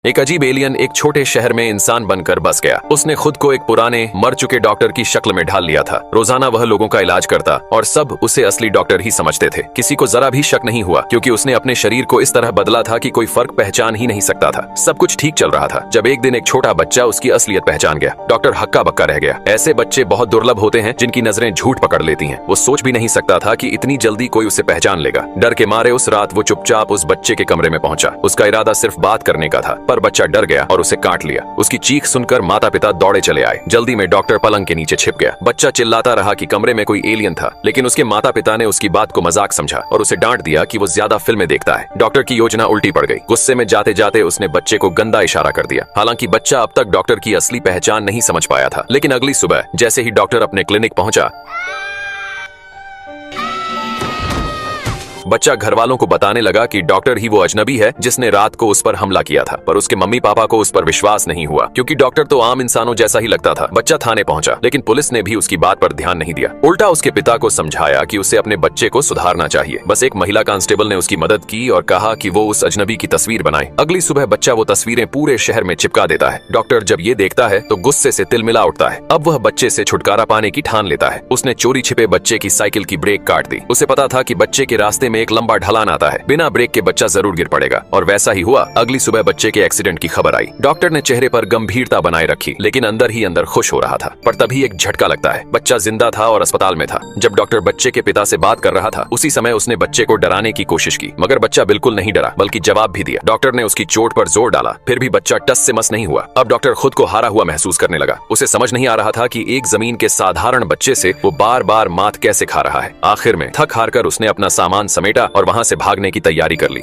एक अजीब एलियन एक छोटे शहर में इंसान बनकर बस गया। उसने खुद को एक पुराने मर चुके डॉक्टर की शक्ल में ढाल लिया था। रोजाना वह लोगों का इलाज करता और सब उसे असली डॉक्टर ही समझते थे। किसी को जरा भी शक नहीं हुआ क्योंकि उसने अपने शरीर को इस तरह बदला था कि कोई फर्क पहचान ही नहीं सकता था। सब कुछ ठीक चल रहा था जब एक दिन एक छोटा बच्चा उसकी असलियत पहचान गया। डॉक्टर हक्का बक्का रह गया। ऐसे बच्चे बहुत दुर्लभ होते हैं जिनकी नजरें झूठ पकड़ लेती हैं। वो सोच भी नहीं सकता था कि इतनी जल्दी कोई उसे पहचान लेगा। डर के मारे उस रात वो चुपचाप उस बच्चे के कमरे में पहुंचा। उसका इरादा सिर्फ बात करने का था, पर बच्चा डर गया और उसे काट लिया। उसकी चीख सुनकर माता पिता दौड़े चले आए। जल्दी में डॉक्टर पलंग के नीचे छिप गया। बच्चा चिल्लाता रहा कि कमरे में कोई एलियन था, लेकिन उसके माता पिता ने उसकी बात को मजाक समझा और उसे डांट दिया कि वो ज्यादा फिल्में देखता है। डॉक्टर की योजना उल्टी पड़ गई। गुस्से में जाते जाते उसने बच्चे को गंदा इशारा कर दिया। हालांकि बच्चा अब तक डॉक्टर की असली पहचान नहीं समझ पाया था, लेकिन अगली सुबह जैसे ही डॉक्टर अपने क्लिनिक पहुंचा, बच्चा घर वालों को बताने लगा कि डॉक्टर ही वो अजनबी है जिसने रात को उस पर हमला किया था। पर उसके मम्मी पापा को उस पर विश्वास नहीं हुआ क्योंकि डॉक्टर तो आम इंसानों जैसा ही लगता था। बच्चा थाने पहुंचा, लेकिन पुलिस ने भी उसकी बात पर ध्यान नहीं दिया। उल्टा उसके पिता को समझाया कि उसे अपने बच्चे को सुधारना चाहिए। बस एक महिला कांस्टेबल ने उसकी मदद की और कहा कि वो उस अजनबी की तस्वीर बनाए। अगली सुबह बच्चा वो तस्वीरें पूरे शहर में चिपका देता है। डॉक्टर जब ये देखता है तो गुस्से से तिलमिला उठता है। अब वह बच्चे से छुटकारा पाने की ठान लेता है। उसने चोरी छिपे बच्चे की साइकिल की ब्रेक काट दी। उसे पता था कि बच्चे के रास्ते में एक लंबा ढलान आता है, बिना ब्रेक के बच्चा जरूर गिर पड़ेगा। और वैसा ही हुआ। अगली सुबह बच्चे के एक्सीडेंट की खबर आई। डॉक्टर ने चेहरे पर गंभीरता बनाए रखी, लेकिन अंदर ही अंदर खुश हो रहा था। पर तभी एक झटका लगता है। बच्चा जिंदा था और अस्पताल में था। जब डॉक्टर बच्चे के पिता से बात कर रहा था, उसी समय उसने बच्चे को डराने की कोशिश की, मगर बच्चा बिल्कुल नहीं डरा, बल्कि जवाब भी दिया। डॉक्टर ने उसकी चोट पर जोर डाला, फिर भी बच्चा टस से मस नहीं हुआ। अब डॉक्टर खुद को हारा हुआ महसूस करने लगा। उसे समझ नहीं आ रहा था कि एक जमीन के साधारण बच्चे से वो बार बार मात कैसे खा रहा है। आखिर में थक हार कर उसने अपना सामान समेटा और वहां से भागने की तैयारी कर ली।